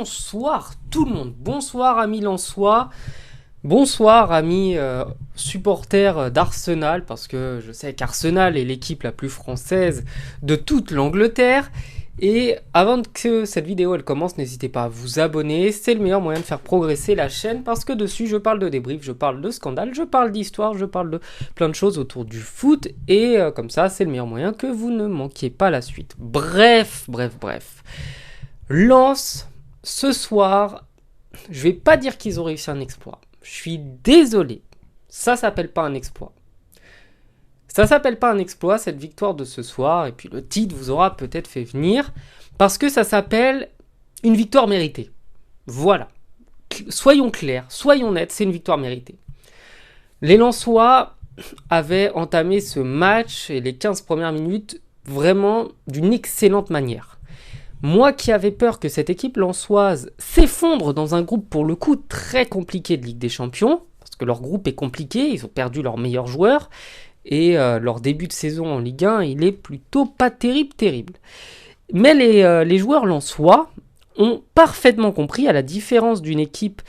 Bonsoir tout le monde, bonsoir amis lensois, bonsoir amis supporters d'Arsenal, parce que je sais qu'Arsenal est l'équipe la plus française de toute l'Angleterre. Et avant que cette vidéo elle commence, n'hésitez pas à vous abonner, c'est le meilleur moyen de faire progresser la chaîne, parce que dessus je parle de débriefs, je parle de scandales, je parle d'histoire, je parle de plein de choses autour du foot, et comme ça c'est le meilleur moyen que vous ne manquiez pas la suite. Bref. Lens, ce soir, je vais pas dire qu'ils ont réussi un exploit. Je suis désolé. Ça s'appelle pas un exploit. Ça s'appelle pas un exploit, cette victoire de ce soir, et puis le titre vous aura peut-être fait venir, parce que ça s'appelle une victoire méritée. Voilà. Soyons clairs, soyons nets, c'est une victoire méritée. Les Lensois avaient entamé ce match et les 15 premières minutes vraiment d'une excellente manière. Moi qui avais peur que cette équipe lensoise s'effondre dans un groupe pour le coup très compliqué de Ligue des Champions, parce que leur groupe est compliqué, ils ont perdu leurs meilleurs joueurs, et leur début de saison en Ligue 1, il est plutôt pas terrible. Mais les joueurs lensois ont parfaitement compris, à la différence d'une équipe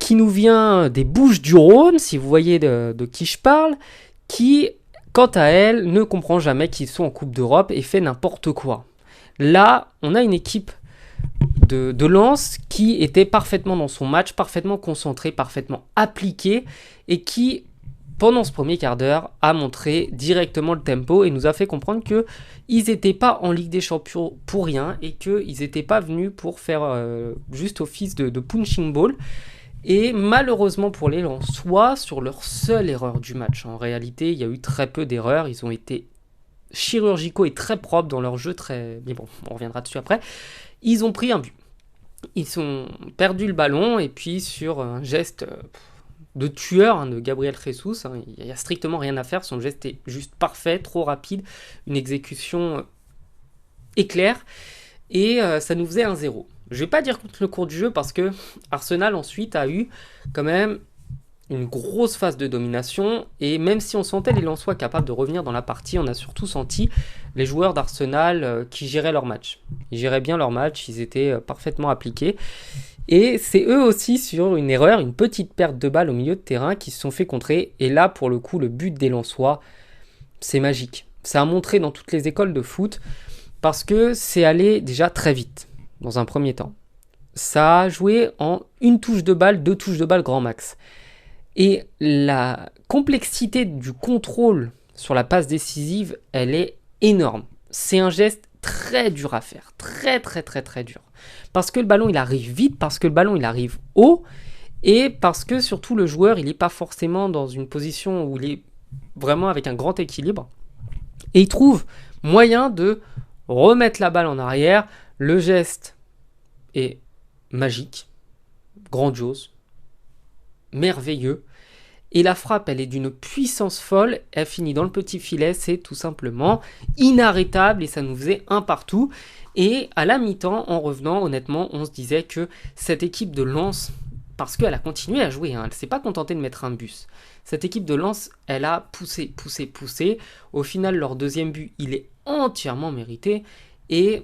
qui nous vient des Bouches-du-Rhône, si vous voyez de qui je parle, qui, quant à elle, ne comprend jamais qu'ils sont en Coupe d'Europe et fait n'importe quoi. Là, on a une équipe de Lens qui était parfaitement dans son match, parfaitement concentrée, parfaitement appliquée, et qui, pendant ce premier quart d'heure, a montré directement le tempo et nous a fait comprendre qu'ils n'étaient pas en Ligue des Champions pour rien et qu'ils n'étaient pas venus pour faire juste office de punching ball. Et malheureusement pour les Lensois, sur leur seule erreur du match, en réalité, il y a eu très peu d'erreurs, ils ont été chirurgicaux et très propres dans leur jeu, mais bon, on reviendra dessus après. Ils ont pris un but. Ils ont perdu le ballon, et puis sur un geste de tueur de Gabriel Jesus, il n'y a strictement rien à faire, son geste est juste parfait, trop rapide, une exécution éclair, et ça nous faisait 1-0. Je vais pas dire contre le cours du jeu, parce que Arsenal ensuite a eu quand même une grosse phase de domination, et même si on sentait les Lensois capables de revenir dans la partie, on a surtout senti les joueurs d'Arsenal qui géraient leur match. Ils géraient bien leur match, ils étaient parfaitement appliqués, et c'est eux aussi sur une erreur, une petite perte de balle au milieu de terrain qui se sont fait contrer, et là pour le coup le but des Lensois, c'est magique. Ça a montré dans toutes les écoles de foot, parce que c'est allé déjà très vite, dans un premier temps. Ça a joué en une touche de balle, 2 touches de balle grand max. Et la complexité du contrôle sur la passe décisive, elle est énorme. C'est un geste très dur à faire, très dur. Parce que le ballon il arrive vite, parce que le ballon il arrive haut, et parce que surtout le joueur il n'est pas forcément dans une position où il est vraiment avec un grand équilibre. Et il trouve moyen de remettre la balle en arrière. Le geste est magique, grandiose, merveilleux, et la frappe elle est d'une puissance folle, elle finit dans le petit filet, c'est tout simplement inarrêtable, et ça nous faisait un partout. Et à la mi-temps, en revenant, honnêtement, on se disait que cette équipe de Lens, parce qu'elle a continué à jouer, elle ne s'est pas contentée de mettre un but, cette équipe de Lens, elle a poussé, au final leur deuxième but il est entièrement mérité, et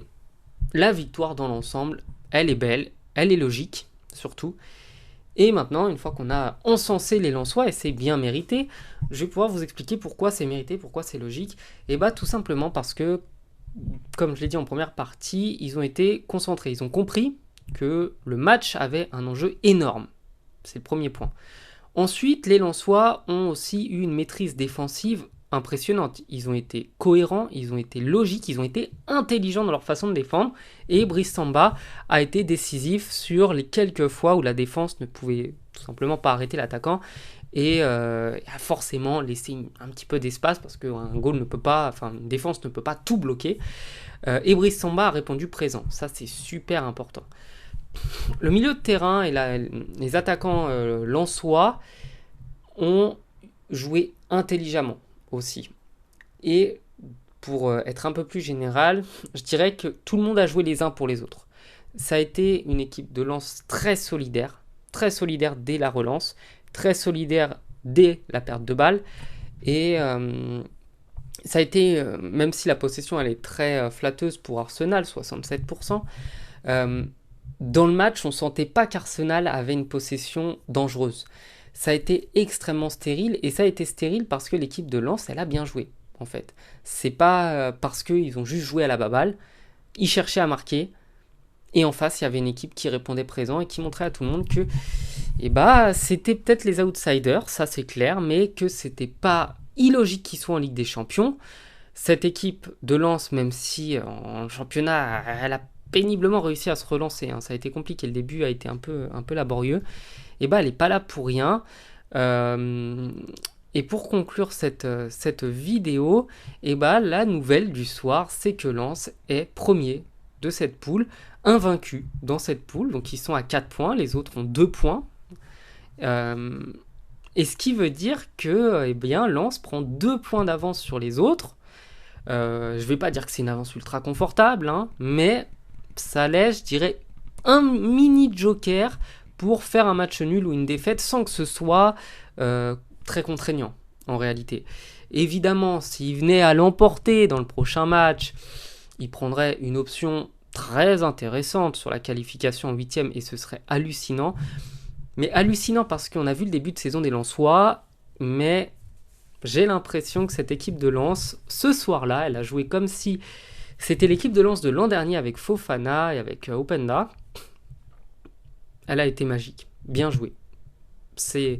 la victoire dans l'ensemble, elle est belle, elle est logique surtout. Et maintenant, une fois qu'on a encensé les Lensois, et c'est bien mérité, je vais pouvoir vous expliquer pourquoi c'est mérité, pourquoi c'est logique. Et bah tout simplement parce que, comme je l'ai dit en première partie, ils ont été concentrés. Ils ont compris que le match avait un enjeu énorme. C'est le premier point. Ensuite, les Lensois ont aussi eu une maîtrise défensive impressionnante. Ils ont été cohérents, ils ont été logiques, ils ont été intelligents dans leur façon de défendre, et Brice Samba a été décisif sur les quelques fois où la défense ne pouvait tout simplement pas arrêter l'attaquant, et a forcément laissé un petit peu d'espace, parce qu'un goal ne peut pas, une défense ne peut pas tout bloquer, et Brice Samba a répondu présent. Ça c'est super important. Le milieu de terrain et les attaquants lensois ont joué intelligemment aussi. Et pour être un peu plus général, je dirais que tout le monde a joué les uns pour les autres. Ça a été une équipe de Lens très solidaire dès la relance, très solidaire dès la perte de balle, et ça a été, même si la possession elle est très flatteuse pour Arsenal, 67%, dans le match, on sentait pas qu'Arsenal avait une possession dangereuse. Ça a été extrêmement stérile, et ça a été stérile parce que l'équipe de Lens, elle a bien joué, en fait. C'est pas parce qu'ils ont juste joué à la baballe, ils cherchaient à marquer, et en face, il y avait une équipe qui répondait présent et qui montrait à tout le monde que c'était peut-être les outsiders, ça c'est clair, mais que c'était pas illogique qu'ils soient en Ligue des Champions. Cette équipe de Lens, même si en championnat, elle a péniblement réussi à se relancer, hein, ça a été compliqué, le début a été un peu laborieux, elle n'est pas là pour rien. Et pour conclure cette vidéo, la nouvelle du soir, c'est que Lens est premier de cette poule, invaincu dans cette poule, donc ils sont à 4 points, les autres ont 2 points. Et ce qui veut dire que Lens prend 2 points d'avance sur les autres. Je vais pas dire que c'est une avance ultra confortable, hein, mais ça laisse, je dirais, un mini joker pour faire un match nul ou une défaite sans que ce soit très contraignant en réalité. Évidemment, s'il venait à l'emporter dans le prochain match, il prendrait une option très intéressante sur la qualification en 8ème et ce serait hallucinant. Mais hallucinant parce qu'on a vu le début de saison des Lensois, mais j'ai l'impression que cette équipe de Lens, ce soir-là, elle a joué comme si c'était l'équipe de Lens de l'an dernier avec Fofana et avec Openda. Elle a été magique, bien jouée. C'est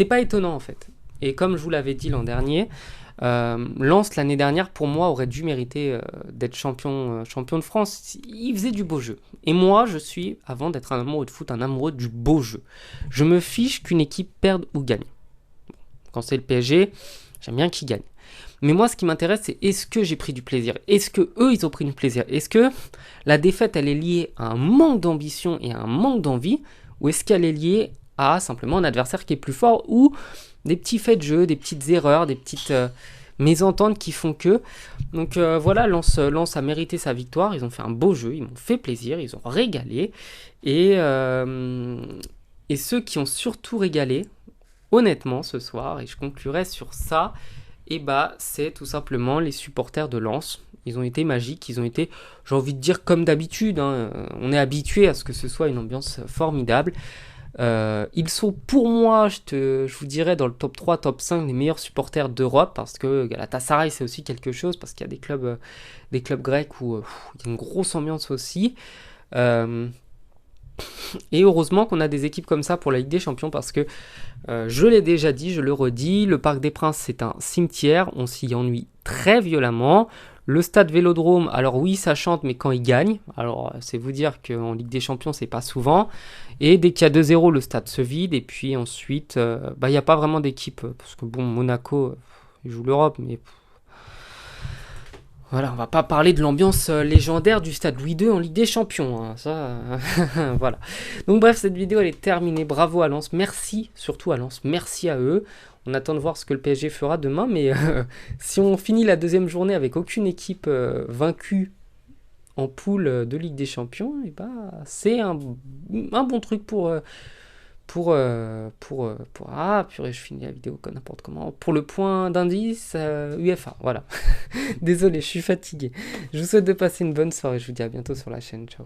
pas étonnant en fait. Et comme je vous l'avais dit l'an dernier, Lens l'année dernière pour moi aurait dû mériter d'être champion de France. Il faisait du beau jeu. Et moi je suis, avant d'être un amoureux de foot, un amoureux du beau jeu. Je me fiche qu'une équipe perde ou gagne. Quand c'est le PSG, j'aime bien qu'ils gagnent. Mais moi ce qui m'intéresse c'est est-ce que j'ai pris du plaisir ? Est-ce que eux ils ont pris du plaisir ? Est-ce que la défaite elle est liée à un manque d'ambition et à un manque d'envie ? Ou est-ce qu'elle est liée à simplement un adversaire qui est plus fort ou des petits faits de jeu, des petites erreurs, des petites mésententes qui font que. Donc Lens a mérité sa victoire, ils ont fait un beau jeu, ils m'ont fait plaisir, ils ont régalé. Et ceux qui ont surtout régalé, honnêtement ce soir, et je conclurai sur ça, c'est tout simplement les supporters de Lens. Ils ont été magiques, ils ont été, j'ai envie de dire comme d'habitude, hein, on est habitué à ce que ce soit une ambiance formidable. Ils sont pour moi, je vous dirais, dans le top 3, top 5 des meilleurs supporters d'Europe, parce que Galatasaray c'est aussi quelque chose, parce qu'il y a des clubs grecs où il y a une grosse ambiance aussi. Et heureusement qu'on a des équipes comme ça pour la Ligue des Champions, parce que je l'ai déjà dit, je le redis, le Parc des Princes c'est un cimetière, on s'y ennuie très violemment. Le stade Vélodrome, alors oui ça chante mais quand il gagne, alors c'est vous dire qu'en Ligue des Champions c'est pas souvent, et dès qu'il y a 2-0 le stade se vide, et puis ensuite il n'y a pas vraiment d'équipe, parce que bon Monaco ils jouent l'Europe, mais voilà, on va pas parler de l'ambiance légendaire du stade Louis II en Ligue des Champions, hein, ça, voilà. Donc bref, cette vidéo elle est terminée, bravo à Lens, merci, surtout à Lens, merci à eux. On attend de voir ce que le PSG fera demain, mais si on finit la deuxième journée avec aucune équipe vaincue en poule de Ligue des Champions, c'est un bon truc pour purée, je finis la vidéo comme n'importe comment, pour le point d'indice UEFA, voilà. Désolé, je suis fatigué. Je vous souhaite de passer une bonne soirée, je vous dis à bientôt sur la chaîne, ciao.